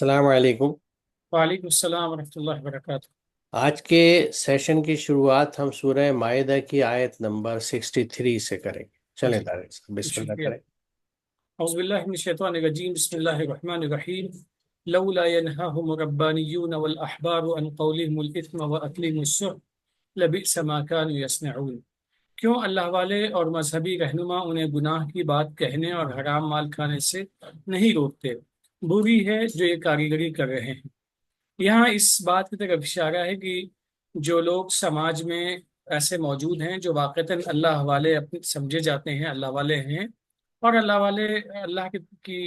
السلام علیکم۔ وعلیکم السلام ورحمۃ اللہ وبرکاتہ۔ آج کے سیشن کی شروعات ہم سورہ مائدہ کی آیت نمبر 63 سے کریں گے۔ چلیں جی، طارق صاحب بسم اللہ شکریہ۔ کریں۔ اعوذ باللہ من الشیطان الرجیم، بسم اللہ الرحمن الرحیم۔ لولا ينهاهم الربانیون والاحبار عن قولهم الاثم واکلهم السحت لبئس ما كانوا يصنعون۔ کیوں اللہ والے اور مذہبی رہنما انہیں گناہ کی بات کہنے اور حرام مال کھانے سے نہیں روکتے؟ بری ہے جو یہ کاریگری کر رہے ہیں۔ یہاں اس بات کی طرف اشارہ ہے کہ جو لوگ سماج میں ایسے موجود ہیں جو واقعتاً اللہ والے اپنے سمجھے جاتے ہیں، اللہ والے ہیں، اور اللہ والے اللہ کی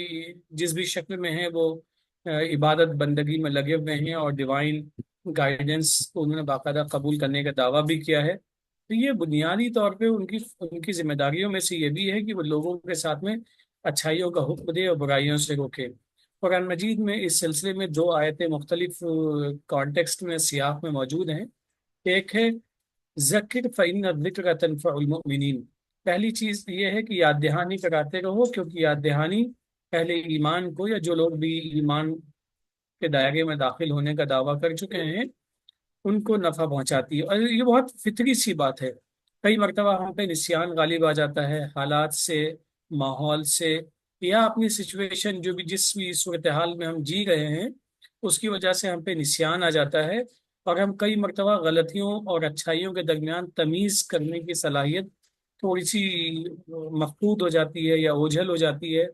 جس بھی شکل میں ہیں وہ عبادت بندگی میں لگے ہوئے ہیں اور ڈیوائن گائیڈنس کو انہوں نے باقاعدہ قبول کرنے کا دعویٰ بھی کیا ہے، تو یہ بنیادی طور پہ ان کی ذمہ داریوں میں سے یہ بھی ہے کہ وہ لوگوں کے ساتھ میں اچھائیوں کا حکم دے اور برائیوں سے روکے۔ قرآن مجید میں اس سلسلے میں دو آیتیں مختلف کانٹیکسٹ میں سیاق میں موجود ہیں۔ ایک ہے ذکر فإن الذکر تنفع المؤمنین۔ پہلی چیز یہ ہے کہ یاد دہانی کراتے رہو، کیونکہ یاد دہانی اہل ایمان کو یا جو لوگ بھی ایمان کے دائرے میں داخل ہونے کا دعویٰ کر چکے ہیں ان کو نفع پہنچاتی ہے، اور یہ بہت فطری سی بات ہے۔ کئی مرتبہ ہم پہ نسیان غالب آ جاتا ہے، حالات سے، ماحول سے، یا اپنی سچویشن جو بھی جس بھی صورتحال میں ہم جی رہے ہیں اس کی وجہ سے ہم پہ نسیان آ جاتا ہے، اور ہم کئی مرتبہ غلطیوں اور اچھائیوں کے درمیان تمیز کرنے کی صلاحیت تھوڑی سی مفقود ہو جاتی ہے یا اوجھل ہو جاتی ہے،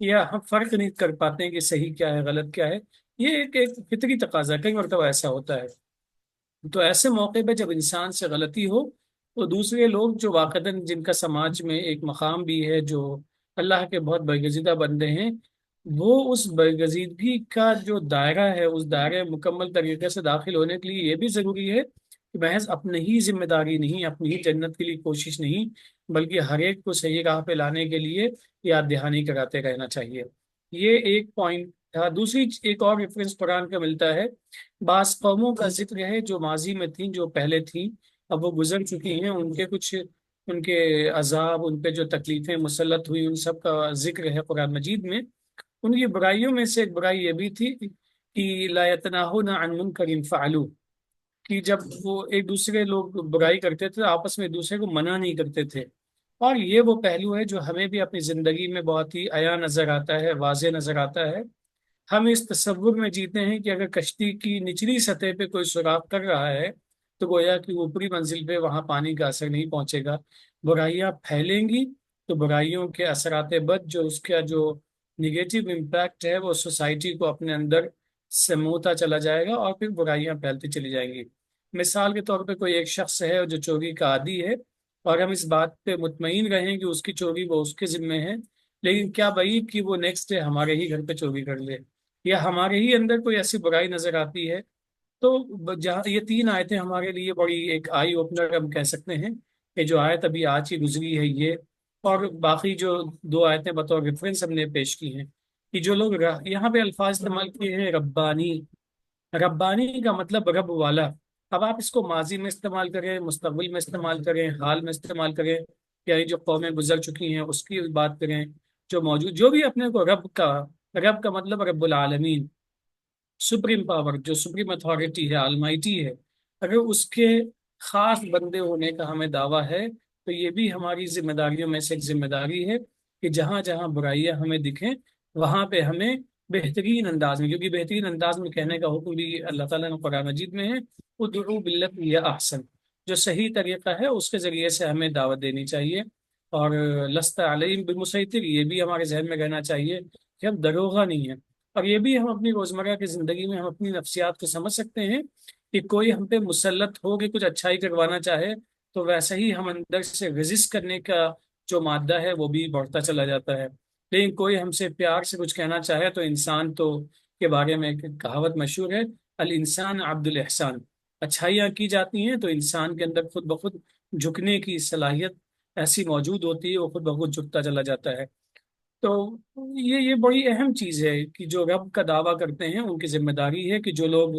یا ہم فرق نہیں کر پاتے ہیں کہ صحیح کیا ہے غلط کیا ہے۔ یہ ایک فطری تقاضا ہے، کئی مرتبہ ایسا ہوتا ہے۔ تو ایسے موقع پہ جب انسان سے غلطی ہو تو دوسرے لوگ جو واقعتاً جن کا سماج میں ایک مقام بھی ہے، جو اللہ کے بہت برگزیدہ بندے ہیں، وہ اس برگزیدگی کا جو دائرہ ہے اس دائرے مکمل طریقے سے داخل ہونے کے لیے یہ بھی ضروری ہے کہ محض اپنی ہی ذمہ داری نہیں، اپنی ہی جنت کے لیے کوشش نہیں، بلکہ ہر ایک کو صحیح راہ پہ لانے کے لیے یاد دہانی کراتے رہنا چاہیے۔ یہ ایک پوائنٹ تھا۔ دوسری ایک اور ریفرنس قرآن کا ملتا ہے۔ بعض قوموں کا ذکر ہے جو ماضی میں تھیں، جو پہلے تھیں، اب وہ گزر چکی ہیں، ان کے کچھ ان کے عذاب، ان پہ جو تکلیفیں مسلط ہوئی، ان سب کا ذکر ہے قرآن مجید میں۔ ان کی برائیوں میں سے ایک برائی یہ بھی تھی کہ لا يتناهون عن منکر فعلوه، کہ جب وہ ایک دوسرے لوگ برائی کرتے تھے آپس میں ایک دوسرے کو منع نہیں کرتے تھے۔ اور یہ وہ پہلو ہے جو ہمیں بھی اپنی زندگی میں بہت ہی عیاں نظر آتا ہے، واضح نظر آتا ہے۔ ہم اس تصور میں جیتے ہیں کہ اگر کشتی کی نچلی سطح پہ کوئی سوراخ کر رہا ہے تو گویا کہ اوپری منزل پہ وہاں پانی کا اثر نہیں پہنچے گا، برائیاں پھیلیں گی تو برائیوں کے اثرات بد جو اس کا جو نگیٹو امپیکٹ ہے وہ سوسائٹی کو اپنے اندر سموتا چلا جائے گا اور پھر برائیاں پھیلتی چلی جائیں گی۔ مثال کے طور پہ کوئی ایک شخص ہے جو چوری کا عادی ہے، اور ہم اس بات پہ مطمئن رہیں کہ اس کی چوری وہ اس کے ذمے ہے، لیکن کیا بعید کہ وہ نیکسٹ ڈے ہمارے ہی گھر پہ چوری کر لے، یا ہمارے ہی اندر کوئی ایسی برائی نظر آتی ہے۔ تو جہاں یہ تین آیتیں ہمارے لیے بڑی ایک آئی اوپنر ہم کہہ سکتے ہیں، کہ جو آیت ابھی آج ہی گزری ہے یہ، اور باقی جو دو آیتیں بطور ریفرنس ہم نے پیش کی ہیں، کہ جو لوگ یہاں پہ الفاظ استعمال کیے ہیں ربانی۔ ربانی کا مطلب رب والا۔ اب آپ اس کو ماضی میں استعمال کریں، مستقبل میں استعمال کریں، حال میں استعمال کریں، یعنی جو قومیں گزر چکی ہیں اس کی بات کریں، جو موجود جو بھی اپنے کو رب کا مطلب رب العالمین، سپریم پاور، جو سپریم اتھارٹی ہے، آلمائٹی ہے، اگر اس کے خاص بندے ہونے کا ہمیں دعویٰ ہے تو یہ بھی ہماری ذمہ داریوں میں سے ایک ذمہ داری ہے کہ جہاں جہاں برائیاں ہمیں دکھیں وہاں پہ ہمیں بہترین انداز میں، کیونکہ بہترین انداز میں کہنے کا حکم بھی اللہ تعالیٰ نے قرآن مجید میں ہے، ادعو باللتی ہی احسن، جو صحیح طریقہ ہے اس کے ذریعے سے ہمیں دعوت دینی چاہیے۔ اور لست علیہم بمسیطر، یہ بھی ہمارے ذہن میں رہنا چاہیے کہ ہم دروغہ نہیں ہیں۔ اور یہ بھی ہم اپنی روزمرہ کی زندگی میں ہم اپنی نفسیات کو سمجھ سکتے ہیں کہ کوئی ہم پہ مسلط ہو کے کچھ اچھائی کروانا چاہے تو ویسے ہی ہم اندر سے ریزسٹ کرنے کا جو مادہ ہے وہ بھی بڑھتا چلا جاتا ہے۔ لیکن کوئی ہم سے پیار سے کچھ کہنا چاہے تو انسان تو کے بارے میں ایک کہاوت مشہور ہے، الانسان عبد الاحسان، اچھائیاں کی جاتی ہیں تو انسان کے اندر خود بخود جھکنے کی صلاحیت ایسی موجود ہوتی ہے، وہ خود بخود جھکتا چلا جاتا ہے۔ تو یہ بڑی اہم چیز ہے کہ جو رب کا دعویٰ کرتے ہیں ان کی ذمہ داری ہے کہ جو لوگ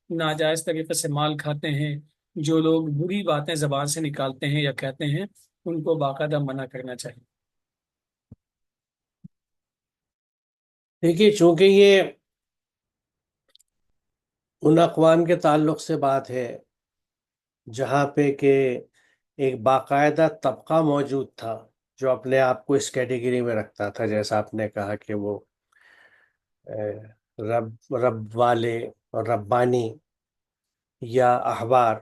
ناجائز طریقے سے مال کھاتے ہیں، جو لوگ بری باتیں زبان سے نکالتے ہیں یا کہتے ہیں، ان کو باقاعدہ منع کرنا چاہیے۔ دیکھیے، چونکہ یہ ان اقوام کے تعلق سے بات ہے جہاں پہ کہ ایک باقاعدہ طبقہ موجود تھا جو اپنے آپ کو اس کیٹیگری میں رکھتا تھا، جیسا آپ نے کہا کہ وہ رب رب والے اور ربانی یا احبار.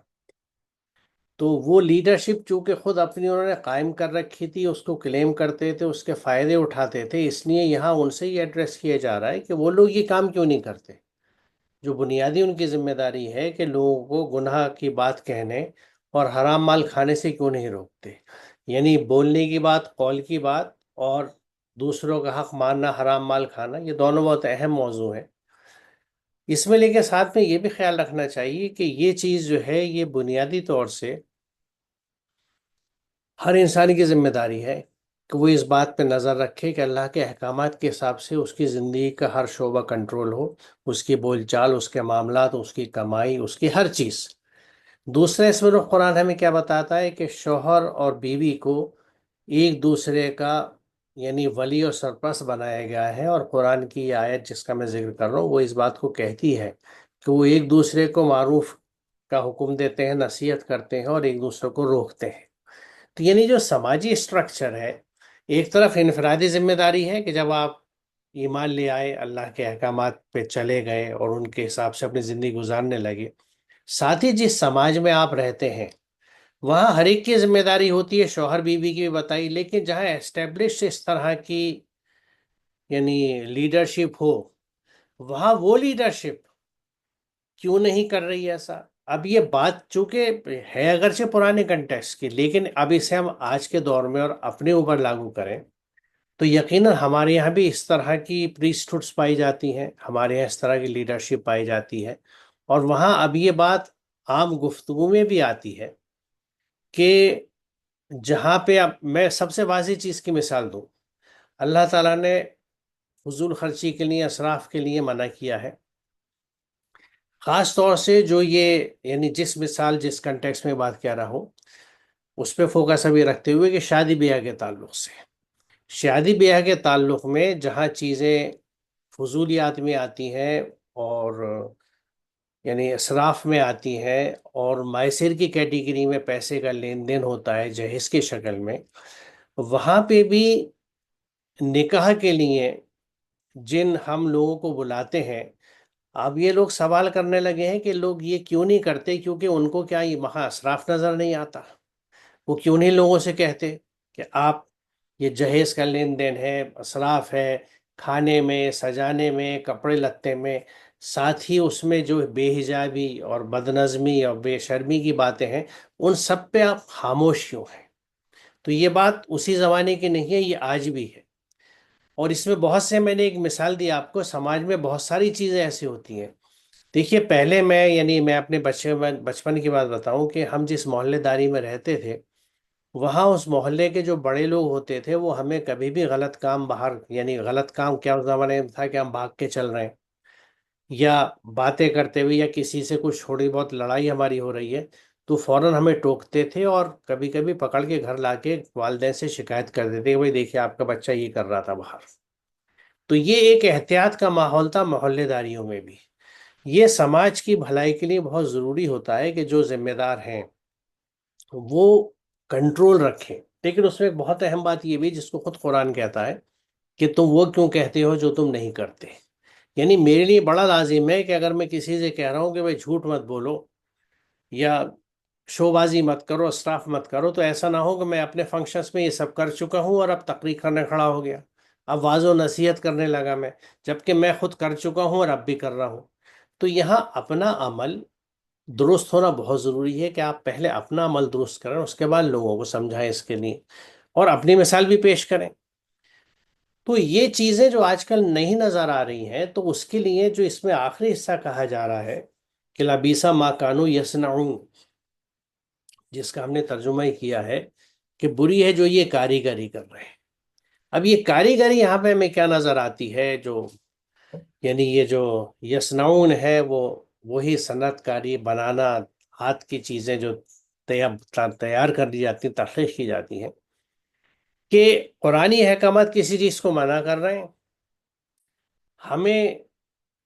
تو وہ لیڈرشپ چونکہ خود اپنی انہوں نے قائم کر رکھی تھی، اس کو کلیم کرتے تھے، اس کے فائدے اٹھاتے تھے، اس لیے یہاں ان سے یہ ایڈریس کیا جا رہا ہے کہ وہ لوگ یہ کام کیوں نہیں کرتے جو بنیادی ان کی ذمہ داری ہے، کہ لوگوں کو گناہ کی بات کہنے اور حرام مال کھانے سے کیوں نہیں روکتے. یعنی بولنے کی بات، قول کی بات، اور دوسروں کا حق ماننا، حرام مال کھانا، یہ دونوں بہت اہم موضوع ہیں اس میں. لیکن ساتھ میں یہ بھی خیال رکھنا چاہیے کہ یہ چیز جو ہے یہ بنیادی طور سے ہر انسان کی ذمہ داری ہے کہ وہ اس بات پہ نظر رکھے کہ اللہ کے احکامات کے حساب سے اس کی زندگی کا ہر شعبہ کنٹرول ہو، اس کی بول چال، اس کے معاملات، اس کی کمائی، اس کی ہر چیز. دوسرے اس میں رخ قرآن ہمیں کیا بتاتا ہے کہ شوہر اور بیوی کو ایک دوسرے کا یعنی ولی اور سرپرست بنایا گیا ہے. اور قرآن کی یہ آیت جس کا میں ذکر کر رہا ہوں وہ اس بات کو کہتی ہے کہ وہ ایک دوسرے کو معروف کا حکم دیتے ہیں، نصیحت کرتے ہیں، اور ایک دوسرے کو روکتے ہیں. تو یعنی جو سماجی اسٹرکچر ہے، ایک طرف انفرادی ذمہ داری ہے کہ جب آپ ایمان لے آئے، اللہ کے احکامات پہ چلے گئے اور ان کے حساب سے اپنی زندگی گزارنے لگے، ساتھ ہی جس سماج میں آپ رہتے ہیں وہاں ہر ایک کی ذمہ داری ہوتی ہے، شوہر بیوی کی بھی بتائی، لیکن جہاں اسٹیبلش اس طرح کی یعنی لیڈرشپ ہو، وہاں وہ لیڈرشپ کیوں نہیں کر رہی ایسا. اب یہ بات چونکہ ہے اگرچہ پرانے کنٹیکسٹ کی، لیکن اب اسے ہم آج کے دور میں اور اپنے اوپر لاگو کریں تو یقیناً ہمارے یہاں بھی اس طرح کی پریسٹہوڈس پائی جاتی ہیں، ہمارے یہاں اس طرح کی لیڈرشپ پائی جاتی ہے. اور وہاں اب یہ بات عام گفتگو میں بھی آتی ہے کہ جہاں پہ اب میں سب سے واضح چیز کی مثال دوں، اللہ تعالیٰ نے فضول خرچی کے لیے، اسراف کے لیے منع کیا ہے. خاص طور سے جو یہ یعنی جس مثال جس کنٹیکس میں بات کر رہا ہوں اس پہ فوکس ابھی رکھتے ہوئے کہ شادی بیاہ کے تعلق سے، شادی بیاہ کے تعلق میں جہاں چیزیں فضولیات میں آتی ہیں اور یعنی اسراف میں آتی ہیں اور مائسر کی کیٹیگری میں پیسے کا لین دین ہوتا ہے جہیز کی شکل میں، وہاں پہ بھی نکاح کے لیے جن ہم لوگوں کو بلاتے ہیں، اب یہ لوگ سوال کرنے لگے ہیں کہ لوگ یہ کیوں نہیں کرتے، کیونکہ ان کو کیا یہ وہاں اسراف نظر نہیں آتا. وہ کیوں نہیں لوگوں سے کہتے کہ آپ یہ جہیز کا لین دین ہے، اسراف ہے، کھانے میں، سجانے میں، کپڑے لتے میں، ساتھ ہی اس میں جو بے حجابی اور بدنظمی اور بے شرمی کی باتیں ہیں ان سب پہ آپ خاموش کیوں ہیں. تو یہ بات اسی زمانے کی نہیں ہے، یہ آج بھی ہے. اور اس میں بہت سے، میں نے ایک مثال دی آپ کو، سماج میں بہت ساری چیزیں ایسی ہوتی ہیں. دیکھیے پہلے میں اپنے بچپن کی بات بتاؤں کہ ہم جس محلے داری میں رہتے تھے وہاں اس محلے کے جو بڑے لوگ ہوتے تھے وہ ہمیں کبھی بھی غلط کام باہر، یعنی غلط کام کیا اس زمانے میں تھا کہ ہم بھاگ کے چل رہے ہیں یا باتیں کرتے ہوئے یا کسی سے کچھ تھوڑی بہت لڑائی ہماری ہو رہی ہے تو فوراً ہمیں ٹوکتے تھے اور کبھی کبھی پکڑ کے گھر لا کے والدین سے شکایت کر دیتے کہ بھائی دیکھیے آپ کا بچہ یہ کر رہا تھا باہر. تو یہ ایک احتیاط کا ماحول تھا محلے داریوں میں بھی. یہ سماج کی بھلائی کے لیے بہت ضروری ہوتا ہے کہ جو ذمہ دار ہیں وہ کنٹرول رکھیں. لیکن اس میں ایک بہت اہم بات یہ بھی جس کو خود قرآن کہتا ہے کہ تم وہ کیوں کہتے ہو جو تم نہیں کرتے. یعنی میرے لیے بڑا لازم ہے کہ اگر میں کسی سے کہہ رہا ہوں کہ بھائی جھوٹ مت بولو یا شو بازی مت کرو، اسراف مت کرو، تو ایسا نہ ہو کہ میں اپنے فنکشنز میں یہ سب کر چکا ہوں اور اب تقریر کرنے کھڑا ہو گیا، اب واضح و نصیحت کرنے لگا میں، جبکہ میں خود کر چکا ہوں اور اب بھی کر رہا ہوں. تو یہاں اپنا عمل درست ہونا بہت ضروری ہے کہ آپ پہلے اپنا عمل درست کریں، اس کے بعد لوگوں کو سمجھائیں اس کے لیے اور اپنی مثال بھی پیش کریں. تو یہ چیزیں جو آج کل نہیں نظر آ رہی ہیں تو اس کے لیے جو اس میں آخری حصہ کہا جا رہا ہے کہ لبیسا ما کانوا یصنعون، جس کا ہم نے ترجمہ ہی کیا ہے کہ بری ہے جو یہ کاریگری کر رہے ہیں. اب یہ کاریگری یہاں پہ ہمیں کیا نظر آتی ہے، جو یعنی یہ جو یصنعون ہے وہ وہی صنعت کاری، بنانا، ہاتھ کی چیزیں جو تیار کر دی جاتی ہیں، تخلیق کی جاتی ہیں، کہ قرآنی احکامات کسی چیز کو منع کر رہے ہیں. ہمیں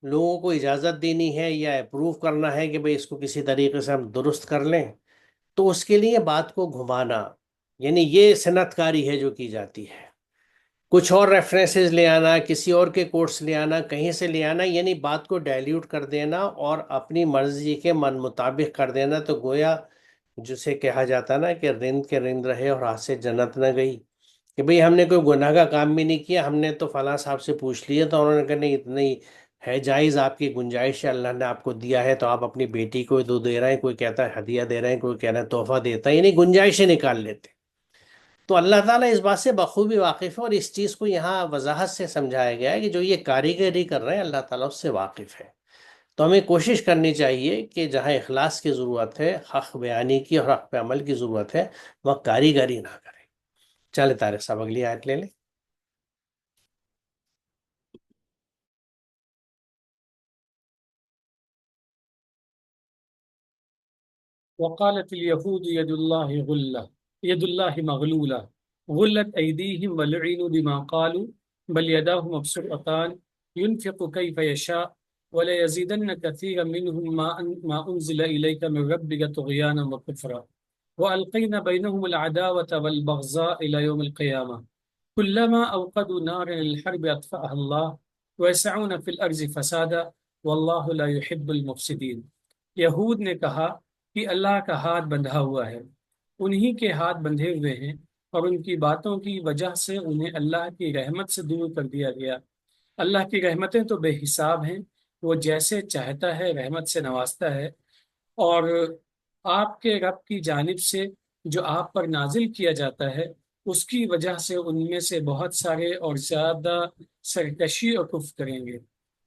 لوگوں کو اجازت دینی ہے یا اپروو کرنا ہے کہ بھئی اس کو کسی طریقے سے ہم درست کر لیں، تو اس کے لیے بات کو گھمانا، یعنی یہ صنعت کاری ہے جو کی جاتی ہے۔ کچھ اور ریفرنسز لے آنا، کسی اور کے کوٹس لے آنا، کہیں سے لے آنا، یعنی بات کو ڈائلیوٹ کر دینا اور اپنی مرضی کے من مطابق کر دینا، تو گویا جسے کہا جاتا نا کہ رند کے رند رہے اور ہاتھ سے جنت نہ گئی، کہ بھئی ہم نے کوئی گناہ کا کام بھی نہیں کیا، ہم نے تو فلاں صاحب سے پوچھ لیا تو انہوں نے کہا نہیں اتنی ہے جائز، آپ کی گنجائش ہے، اللہ نے آپ کو دیا ہے تو آپ اپنی بیٹی کو دو دے رہے ہیں، کوئی کہتا ہے ہدیہ دے رہے ہیں، کوئی کہہ رہا ہے تحفہ دیتا ہے، یعنی گنجائشیں نکال لیتے۔ تو اللہ تعالیٰ اس بات سے بخوبی واقف ہے، اور اس چیز کو یہاں وضاحت سے سمجھایا گیا ہے کہ جو یہ کاریگری کر رہے ہیں اللہ تعالیٰ اس سے واقف ہے۔ تو ہمیں کوشش کرنی چاہیے کہ جہاں اخلاص کی ضرورت ہے، حق بیانی کی اور حق پہ عمل کی ضرورت ہے، وہاں کاریگری نہ کریں۔ چلے طارق صاحب اگلی آیت لے لیں۔ وقالت اليهود يد الله غلة يد الله مغلولة غلت أيديهم ولعنوا بما قالوا بل يداه مبسوطتان ينفق كيف يشاء ولا يزيدن كثيرا منهم ما أنزل إليك من ربك طغيانا وكفرا وألقينا بينهم العداوة والبغضاء إلى يوم القيامة كلما أوقدوا نارا للحرب أطفأها الله ويسعون في الأرض فسادا والله لا يحب المفسدين۔ یہود نے کہا کہ اللہ کا ہاتھ بندھا ہوا ہے، انہی کے ہاتھ بندھے ہوئے ہیں، اور ان کی باتوں کی وجہ سے انہیں اللہ کی رحمت سے دور کر دیا گیا۔ اللہ کی رحمتیں تو بے حساب ہیں، وہ جیسے چاہتا ہے رحمت سے نوازتا ہے، اور آپ کے رب کی جانب سے جو آپ پر نازل کیا جاتا ہے اس کی وجہ سے ان میں سے بہت سارے اور زیادہ سرکشی اور کفر کریں گے،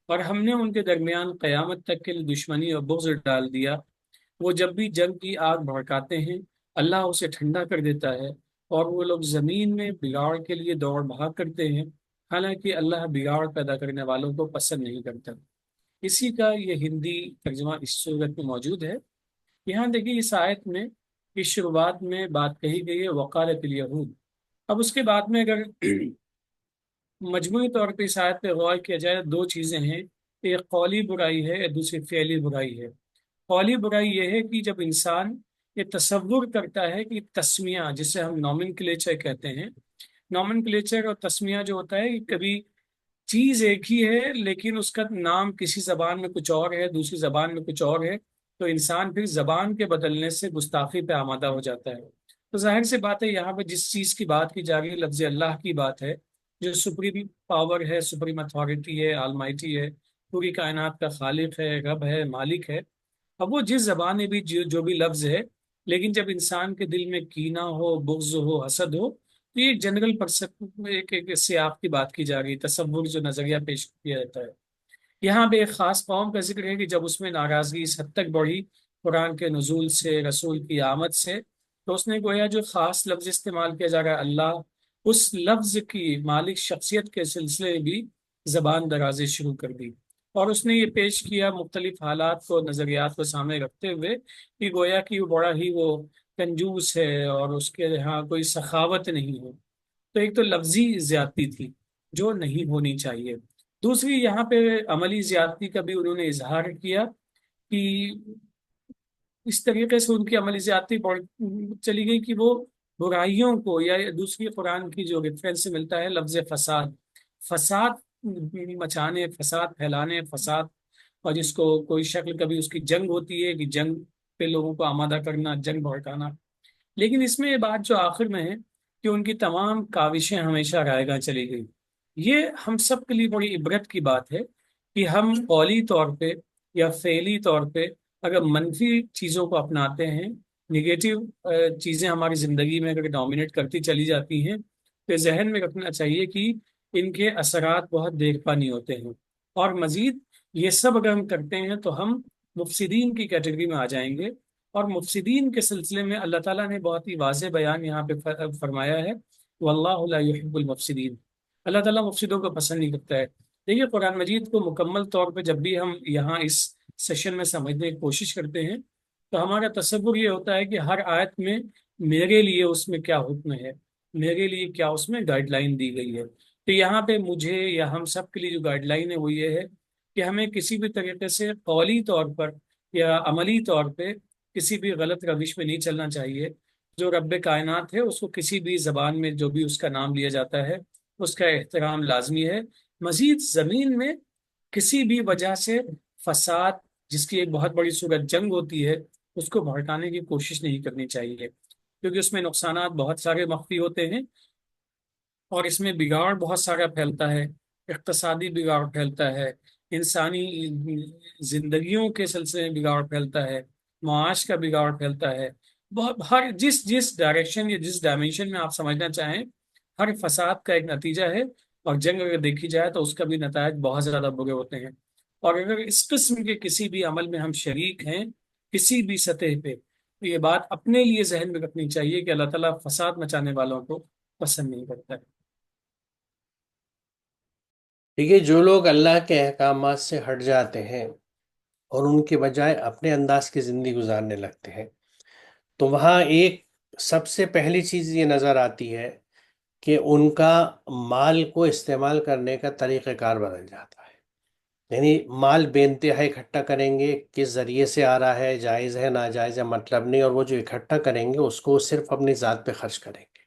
اور ہم نے ان کے درمیان قیامت تک کے لیے دشمنی اور بغض ڈال دیا۔ وہ جب بھی جنگ کی آگ بھڑکاتے ہیں اللہ اسے ٹھنڈا کر دیتا ہے، اور وہ لوگ زمین میں بگاڑ کے لیے دوڑ بھاگ کرتے ہیں، حالانکہ اللہ بگاڑ پیدا کرنے والوں کو پسند نہیں کرتا۔ اسی کا یہ ہندی ترجمہ اس صورت میں موجود ہے۔ یہاں دیکھیے اس آیت میں اس شروعات میں بات کہی گئی ہے وقالت الیہود۔ اب اس کے بعد میں اگر مجموعی طور پہ اس آیت پہ غور کیا جائے، دو چیزیں ہیں، ایک قولی برائی ہے، دوسری فعلی برائی ہے۔ قولی برائی یہ ہے کہ جب انسان یہ تصور کرتا ہے کہ تسمیہ، جسے ہم نومن کلیچر کہتے ہیں، نومن کلیچر اور تسمیہ جو ہوتا ہے کہ کبھی چیز ایک ہی ہے لیکن اس کا نام کسی زبان میں کچھ اور ہے، دوسری زبان میں کچھ اور ہے، تو انسان پھر زبان کے بدلنے سے گستاخی پہ آمادہ ہو جاتا ہے۔ تو ظاہر سی بات ہے یہاں پہ جس چیز کی بات کی جا رہی ہے لفظ اللہ کی بات ہے، جو سپریم پاور ہے، سپریم اتھارٹی ہے، آلمائٹی ہے، پوری کائنات کا خالق ہے، رب ہے، مالک ہے۔ اب وہ جس زبان میں بھی جو بھی لفظ ہے، لیکن جب انسان کے دل میں کینہ ہو، بغض ہو، حسد ہو، تو یہ جنرل ایک سیاق کی بات کی جا رہی ہے، تصور جو نظریہ پیش کیا جاتا ہے۔ یہاں پہ ایک خاص قوم کا ذکر ہے کہ جب اس میں ناراضگی اس حد تک بڑھی قرآن کے نزول سے، رسول کی آمد سے، تو اس نے گویا جو خاص لفظ استعمال کیا جا رہا ہے اللہ، اس لفظ کی مالک شخصیت کے سلسلے میں بھی زبان درازی شروع کر دی، اور اس نے یہ پیش کیا مختلف حالات کو، نظریات کو سامنے رکھتے ہوئے کہ گویا کہ وہ بڑا ہی وہ کنجوس ہے اور اس کے یہاں کوئی سخاوت نہیں ہے۔ تو ایک تو لفظی زیادتی تھی جو نہیں ہونی چاہیے، دوسری یہاں پہ عملی زیادتی کا بھی انہوں نے اظہار کیا کہ اس طریقے سے ان کی عملی زیادتی چلی گئی کہ وہ برائیوں کو، یا دوسری قرآن کی جو ریفرنس سے ملتا ہے لفظ فساد، فساد مچانے، فساد پھیلانے، فساد، اور جس کو کوئی شکل کبھی اس کی جنگ ہوتی ہے کہ جنگ پہ لوگوں کو آمادہ کرنا، جنگ بھڑکانا۔ لیکن اس میں یہ بات جو آخر میں ہے کہ ان کی تمام کاوشیں ہمیشہ رائے گاں چلی گئی۔ یہ ہم سب کے لیے بڑی عبرت کی بات ہے کہ ہم قولی طور پہ یا فعلی طور پہ اگر منفی چیزوں کو اپناتے ہیں، نگیٹو چیزیں ہماری زندگی میں اگر ڈومینیٹ کرتی چلی جاتی ہیں، تو ذہن میں رکھنا چاہیے کہ ان کے اثرات بہت دیر پا نہیں ہوتے ہیں، اور مزید یہ سب اگر ہم کرتے ہیں تو ہم مفسدین کی کیٹیگری میں آ جائیں گے۔ اور مفسدین کے سلسلے میں اللہ تعالیٰ نے بہت ہی واضح بیان یہاں پہ فرمایا ہے، واللہ لا يحب المفسدین، اللہ تعالیٰ مفسدوں کو پسند نہیں کرتا ہے۔ دیکھیے قرآن مجید کو مکمل طور پہ جب بھی ہم یہاں اس سیشن میں سمجھنے کی کوشش کرتے ہیں تو ہمارا تصور یہ ہوتا ہے کہ ہر آیت میں میرے لیے اس میں کیا حکم ہے، میرے لیے کیا اس میں گائیڈ لائن دی گئی ہے۔ تو یہاں پہ مجھے یا ہم سب کے لیے جو گائیڈ لائن ہے وہ یہ ہے کہ ہمیں کسی بھی طریقے سے قولی طور پر یا عملی طور پہ کسی بھی غلط روش میں نہیں چلنا چاہیے۔ جو رب کائنات ہے اس کو کسی بھی زبان میں جو بھی اس کا نام لیا جاتا ہے اس کا احترام لازمی ہے۔ مزید زمین میں کسی بھی وجہ سے فساد، جس کی ایک بہت بڑی صورت جنگ ہوتی ہے، اس کو بھڑکانے کی کوشش نہیں کرنی چاہیے، کیونکہ اس میں نقصانات بہت سارے مخفی ہوتے ہیں اور اس میں بگاڑ بہت سارا پھیلتا ہے۔ اقتصادی بگاڑ پھیلتا ہے، انسانی زندگیوں کے سلسلے میں بگاڑ پھیلتا ہے، معاش کا بگاڑ پھیلتا ہے۔ بہت ہر جس ڈائریکشن یا جس ڈائمینشن میں آپ سمجھنا چاہیں، ہر فساد کا ایک نتیجہ ہے، اور جنگ اگر دیکھی جائے تو اس کا بھی نتائج بہت زیادہ برے ہوتے ہیں۔ اور اگر اس قسم کے کسی بھی عمل میں ہم شریک ہیں کسی بھی سطح پہ، تو یہ بات اپنے لیے ذہن میں رکھنی چاہیے کہ اللہ تعالیٰ فساد مچانے والوں کو پسند نہیں کرتا ہے۔ دیکھیے، جو لوگ اللہ کے احکامات سے ہٹ جاتے ہیں اور ان کے بجائے اپنے انداز کی زندگی گزارنے لگتے ہیں، تو وہاں ایک سب سے پہلی چیز یہ نظر آتی ہے کہ ان کا مال کو استعمال کرنے کا طریقہ کار بدل جاتا ہے۔ یعنی مال بے انتہا اکٹھا کریں گے، کس ذریعے سے آ رہا ہے، جائز ہے ناجائز ہے مطلب نہیں، اور وہ جو اکٹھا کریں گے اس کو صرف اپنی ذات پہ خرچ کریں گے۔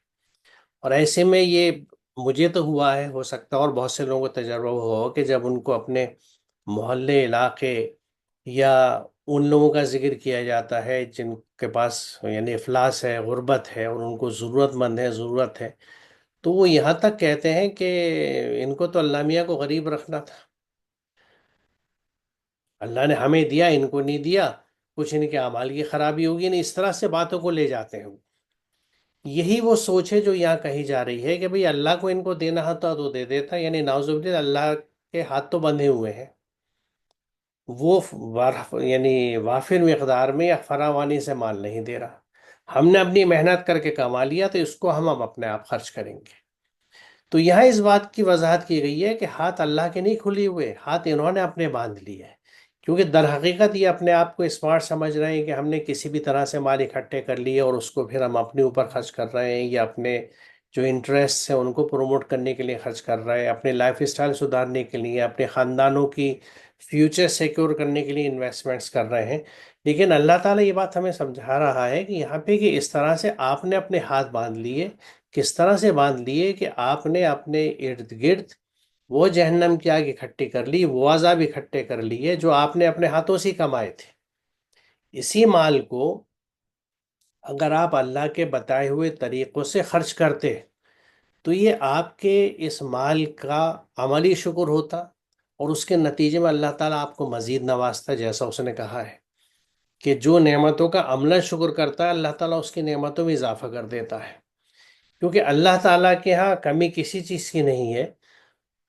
اور ایسے میں یہ مجھے تو ہوا ہے، ہو سکتا ہے اور بہت سے لوگوں کو تجربہ ہوا ہو، کہ جب ان کو اپنے محلے، علاقے یا ان لوگوں کا ذکر کیا جاتا ہے جن کے پاس یعنی افلاس ہے، غربت ہے، اور ان کو ضرورت مند ہے، ضرورت ہے، تو وہ یہاں تک کہتے ہیں کہ ان کو تو اللہ میاں کو غریب رکھنا تھا، اللہ نے ہمیں دیا ان کو نہیں دیا، کچھ ان کے اعمال کی خرابی ہوگی نہیں، اس طرح سے باتوں کو لے جاتے ہیں۔ یہی وہ سوچ ہے جو یہاں کہی جا رہی ہے کہ بھئی اللہ کو ان کو دینا ہوتا تو دے دیتا، یعنی نعوذ باللہ اللہ کے ہاتھ تو بندھے ہوئے ہیں، وہ یعنی وافر مقدار میں یا فراوانی سے مال نہیں دے رہا، ہم نے اپنی محنت کر کے کما لیا تو اس کو ہم اپنے آپ خرچ کریں گے۔ تو یہاں اس بات کی وضاحت کی گئی ہے کہ ہاتھ اللہ کے نہیں کھلی ہوئے، ہاتھ انہوں نے اپنے باندھ لیے ہے، کیونکہ در حقیقت یہ اپنے آپ کو اسمارٹ سمجھ رہے ہیں کہ ہم نے کسی بھی طرح سے مال اکٹھے کر لیے اور اس کو پھر ہم اپنے اوپر خرچ کر رہے ہیں، یا اپنے جو انٹرسٹ ہیں ان کو پروموٹ کرنے کے لیے خرچ کر رہے ہیں، اپنے لائف اسٹائل سدھارنے کے لیے، اپنے خاندانوں کی فیوچر سیکیور کرنے کے لیے انویسٹمنٹس کر رہے ہیں۔ لیکن اللہ تعالیٰ یہ بات ہمیں سمجھا رہا ہے کہ یہاں پہ کہ اس طرح سے آپ نے اپنے ہاتھ باندھ لیے، کس طرح سے باندھ لیے کہ آپ نے اپنے ارد گرد وہ جہنم کی آگ اکٹھی کر لی، وہ عذاب اکٹھے کر لیے جو آپ نے اپنے ہاتھوں سے کمائے تھے۔ اسی مال کو اگر آپ اللہ کے بتائے ہوئے طریقوں سے خرچ کرتے تو یہ آپ کے اس مال کا عملی شکر ہوتا، اور اس کے نتیجے میں اللہ تعالیٰ آپ کو مزید نوازتا، جیسا اس نے کہا ہے کہ جو نعمتوں کا عملہ شکر کرتا ہے اللہ تعالیٰ اس کی نعمتوں میں اضافہ کر دیتا ہے، کیونکہ اللہ تعالیٰ کے ہاں کمی کسی چیز کی نہیں ہے۔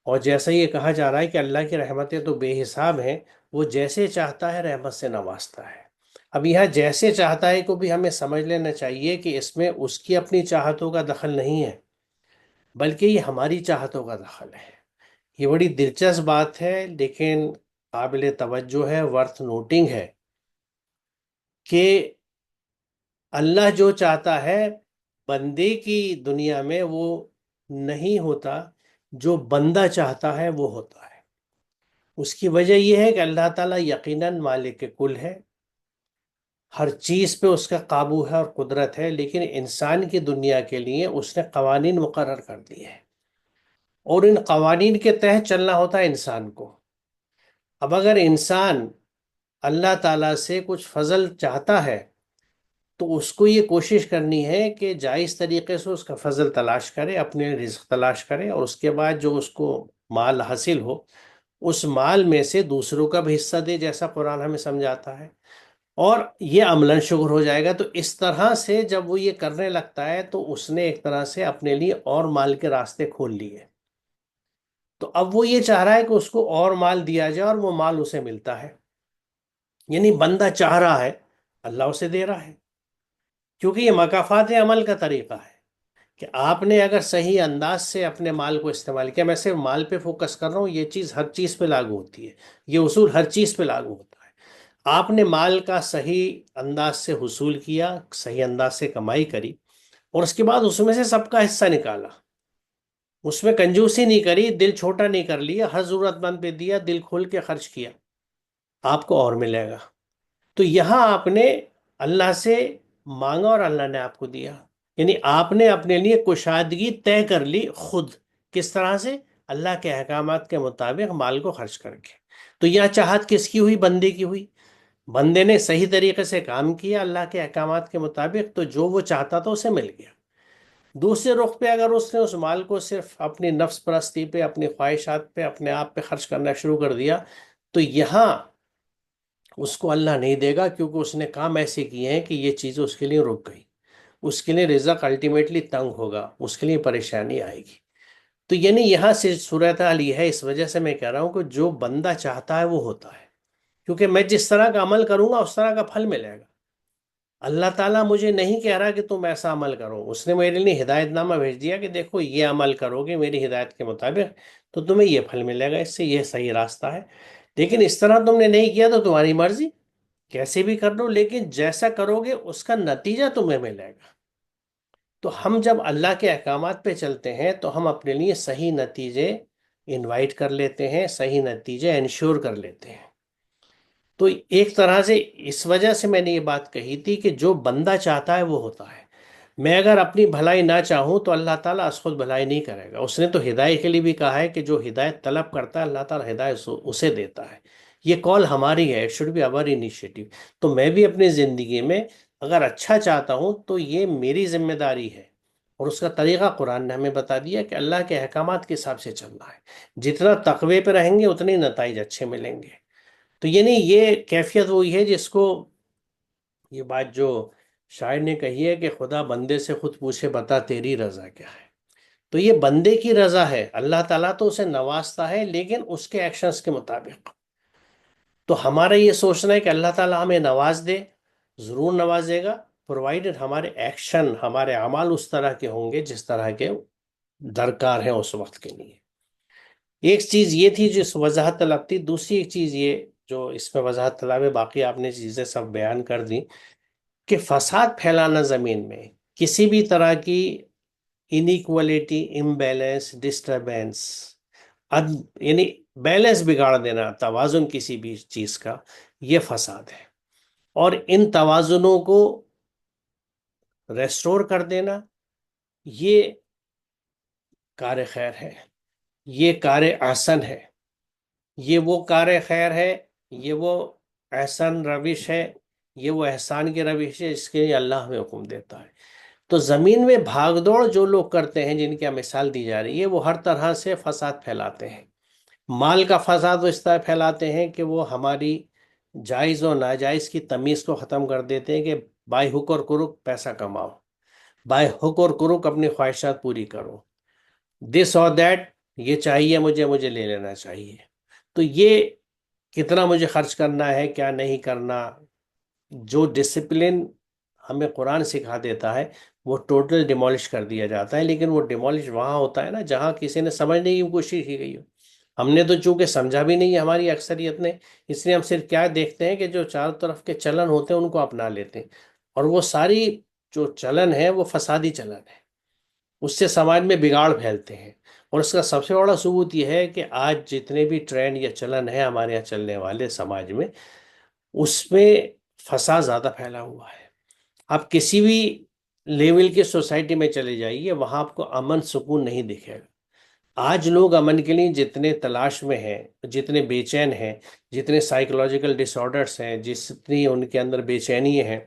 اور جیسا یہ کہا جا رہا ہے کہ اللہ کی رحمتیں تو بے حساب ہیں، وہ جیسے چاہتا ہے رحمت سے نوازتا ہے۔ اب یہاں جیسے چاہتا ہے کو بھی ہمیں سمجھ لینا چاہیے کہ اس میں اس کی اپنی چاہتوں کا دخل نہیں ہے، بلکہ یہ ہماری چاہتوں کا دخل ہے۔ یہ بڑی دلچسپ بات ہے، لیکن قابل توجہ ہے، ورتھ نوٹنگ ہے کہ اللہ جو چاہتا ہے بندے کی دنیا میں وہ نہیں ہوتا، جو بندہ چاہتا ہے وہ ہوتا ہے۔ اس کی وجہ یہ ہے کہ اللہ تعالیٰ یقیناً مالک کل ہے، ہر چیز پہ اس کا قابو ہے اور قدرت ہے، لیکن انسان کی دنیا کے لیے اس نے قوانین مقرر کر دیے ہیں، اور ان قوانین کے تحت چلنا ہوتا ہے انسان کو۔ اب اگر انسان اللہ تعالیٰ سے کچھ فضل چاہتا ہے تو اس کو یہ کوشش کرنی ہے کہ جائز طریقے سے اس کا فضل تلاش کرے، اپنے رزق تلاش کرے، اور اس کے بعد جو اس کو مال حاصل ہو اس مال میں سے دوسروں کا بھی حصہ دے، جیسا قرآن ہمیں سمجھاتا ہے، اور یہ عملاً شکر ہو جائے گا۔ تو اس طرح سے جب وہ یہ کرنے لگتا ہے تو اس نے ایک طرح سے اپنے لیے اور مال کے راستے کھول لیے۔ تو اب وہ یہ چاہ رہا ہے کہ اس کو اور مال دیا جائے، اور وہ مال اسے ملتا ہے، یعنی بندہ چاہ رہا ہے، اللہ اسے دے رہا ہے، کیونکہ یہ مکافات عمل کا طریقہ ہے کہ آپ نے اگر صحیح انداز سے اپنے مال کو استعمال کیا۔ میں صرف مال پہ فوکس کر رہا ہوں، یہ چیز ہر چیز پہ لاگو ہوتی ہے، یہ اصول ہر چیز پہ لاگو ہوتا ہے۔ آپ نے مال کا صحیح انداز سے حصول کیا، صحیح انداز سے کمائی کری، اور اس کے بعد اس میں سے سب کا حصہ نکالا، اس میں کنجوسی نہیں کری، دل چھوٹا نہیں کر لیا، ہر ضرورت مند پہ دیا، دل کھول کے خرچ کیا، آپ کو اور ملے گا۔ تو یہاں آپ نے اللہ سے مانگا اور اللہ نے آپ کو دیا، یعنی آپ نے اپنے لیے کشادگی طے کر لی خود، کس طرح سے؟ اللہ کے احکامات کے مطابق مال کو خرچ کر کے۔ تو یہ چاہت کس کی ہوئی؟ بندے کی ہوئی۔ بندے نے صحیح طریقے سے کام کیا اللہ کے احکامات کے مطابق، تو جو وہ چاہتا تھا اسے مل گیا۔ دوسرے رخ پہ اگر اس نے اس مال کو صرف اپنی نفس پرستی پہ، اپنی خواہشات پہ، اپنے آپ پہ خرچ کرنا شروع کر دیا، تو یہاں اس کو اللہ نہیں دے گا، کیونکہ اس نے کام ایسے کیے ہیں کہ یہ چیزیں اس کے لیے رک گئی، اس کے لیے رزق الٹیمیٹلی تنگ ہوگا، اس کے لیے پریشانی آئے گی۔ تو یعنی یہاں سے صورتحال یہ ہے، اس وجہ سے میں کہہ رہا ہوں کہ جو بندہ چاہتا ہے وہ ہوتا ہے، کیونکہ میں جس طرح کا عمل کروں گا اس طرح کا پھل ملے گا۔ اللہ تعالیٰ مجھے نہیں کہہ رہا کہ تم ایسا عمل کرو، اس نے میرے لیے ہدایت نامہ بھیج دیا کہ دیکھو یہ عمل کرو گے میری ہدایت کے مطابق تو تمہیں یہ پھل ملے گا، اس سے یہ صحیح راستہ ہے۔ لیکن اس طرح تم نے نہیں کیا تو تمہاری مرضی، کیسے بھی کر لو، لیکن جیسا کرو گے اس کا نتیجہ تمہیں ملے گا۔ تو ہم جب اللہ کے احکامات پہ چلتے ہیں تو ہم اپنے لیے صحیح نتیجے انوائٹ کر لیتے ہیں، صحیح نتیجے انشور کر لیتے ہیں۔ تو ایک طرح سے اس وجہ سے میں نے یہ بات کہی تھی کہ جو بندہ چاہتا ہے وہ ہوتا ہے۔ میں اگر اپنی بھلائی نہ چاہوں تو اللہ تعالیٰ از خود بھلائی نہیں کرے گا۔ اس نے تو ہدایت کے لیے بھی کہا ہے کہ جو ہدایت طلب کرتا ہے اللہ تعالیٰ ہدایت اسے دیتا ہے۔ یہ کال ہماری ہے، it should be our initiative. تو میں بھی اپنی زندگی میں اگر اچھا چاہتا ہوں تو یہ میری ذمہ داری ہے، اور اس کا طریقہ قرآن نے ہمیں بتا دیا کہ اللہ کے احکامات کے حساب سے چلنا ہے۔ جتنا تقوی پہ رہیں گے اتنے نتائج اچھے ملیں گے۔ تو یعنی یہ کیفیت وہی ہے جس کو، یہ بات جو شاعر نے کہی ہے کہ خدا بندے سے خود پوچھے بتا تیری رضا کیا ہے، تو یہ بندے کی رضا ہے۔ اللہ تعالیٰ تو اسے نوازتا ہے لیکن اس کے ایکشنز کے مطابق۔ تو ہمارا یہ سوچنا ہے کہ اللہ تعالیٰ ہمیں نواز دے، ضرور نوازے گا، پرووائڈڈ ہمارے ایکشن، ہمارے اعمال اس طرح کے ہوں گے جس طرح کے درکار ہیں اس وقت کے لیے۔ ایک چیز یہ تھی جس وضاحت طلب تھی، دوسری ایک چیز یہ جو اس میں وضاحت طلب ہے، باقی آپ نے چیزیں سب بیان کر دی، کہ فساد پھیلانا زمین میں، کسی بھی طرح کی انیکولیٹی، امبیلنس، ڈسٹربینس، یعنی بیلنس بگاڑ دینا، توازن کسی بھی چیز کا، یہ فساد ہے۔ اور ان توازنوں کو ریسٹور کر دینا، یہ کار خیر ہے، یہ کار احسن ہے، یہ وہ کار خیر ہے، یہ وہ احسن روش ہے، یہ وہ احسان کی روش ہے جس کے لیے اللہ ہمیں حکم دیتا ہے۔ تو زمین میں بھاگ دوڑ جو لوگ کرتے ہیں، جن کی مثال دی جا رہی ہے، وہ ہر طرح سے فساد پھیلاتے ہیں۔ مال کا فساد وہ اس طرح پھیلاتے ہیں کہ وہ ہماری جائز و ناجائز کی تمیز کو ختم کر دیتے ہیں، کہ بائی ہک اور کرک پیسہ کماؤ، بائی ہک اور کرک اپنی خواہشات پوری کرو، دس اور دیٹ، یہ چاہیے مجھے، مجھے لے لینا چاہیے، تو یہ کتنا مجھے خرچ کرنا ہے، کیا نہیں کرنا، جو ڈسپلن ہمیں قرآن سکھا دیتا ہے وہ ٹوٹل ڈیمولش کر دیا جاتا ہے۔ لیکن وہ ڈیمولش وہاں ہوتا ہے نا جہاں کسی نے سمجھنے کی کوشش کی گئی ہو۔ ہم نے تو چونکہ سمجھا بھی نہیں ہے، ہماری اکثریت نے، اس لیے ہم صرف کیا دیکھتے ہیں کہ جو چاروں طرف کے چلن ہوتے ہیں ان کو اپنا لیتے ہیں، اور وہ ساری جو چلن ہے وہ فسادی چلن ہے، اس سے سماج میں بگاڑ پھیلتے ہیں۔ اور اس کا سب سے بڑا ثبوت یہ ہے کہ آج جتنے بھی ٹرینڈ یا چلن ہے ہمارے یہاں چلنے والے سماج میں، اس میں فساد زیادہ پھیلا ہوا ہے۔ آپ کسی بھی لیول کی سوسائٹی میں چلے جائیے، وہاں آپ کو امن سکون نہیں دکھے گا۔ آج لوگ امن کے لیے جتنے تلاش میں ہیں، جتنے بے چین ہیں، جتنے سائیکولوجیکل ڈس آرڈرس ہیں، جتنی ان کے اندر بے چینی ہیں،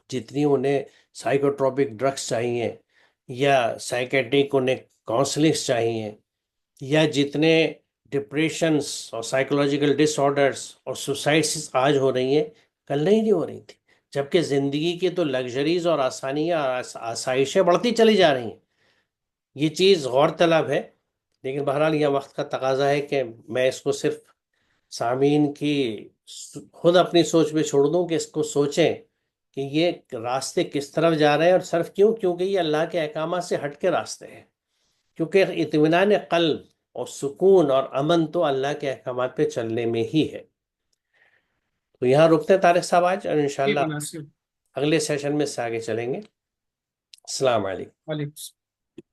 جتنی انہیں سائیکوٹروپک ڈرگس چاہیے، یا سائیکیٹرک انہیں کاؤنسلنگس چاہیے، یا جتنے ڈپریشنس اور سائیکولوجیکل ڈس آرڈرس اور سوسائڈس آج ہو رہی ہیں، کل نہیں ہو رہی تھی۔ جبکہ زندگی کی تو لگژریز اور آسانیاں اور آسائشیں بڑھتی چلی جا رہی ہیں، یہ چیز غور طلب ہے۔ لیکن بہرحال یہ وقت کا تقاضا ہے کہ میں اس کو صرف سامعین کی خود اپنی سوچ میں چھوڑ دوں، کہ اس کو سوچیں کہ یہ راستے کس طرف جا رہے ہیں، اور صرف کیوں؟ کیونکہ یہ اللہ کے احکامات سے ہٹ کے راستے ہیں۔ کیونکہ اطمینان قلب اور سکون اور امن تو اللہ کے احکامات پہ چلنے میں ہی ہے۔ تو یہاں رکتے ہیں طارق صاحب آج، اور جی انشاءاللہ مناسب۔ اگلے سیشن میں سے آگے چلیں گے۔ السلام علیکم۔ وعلیکم السلام۔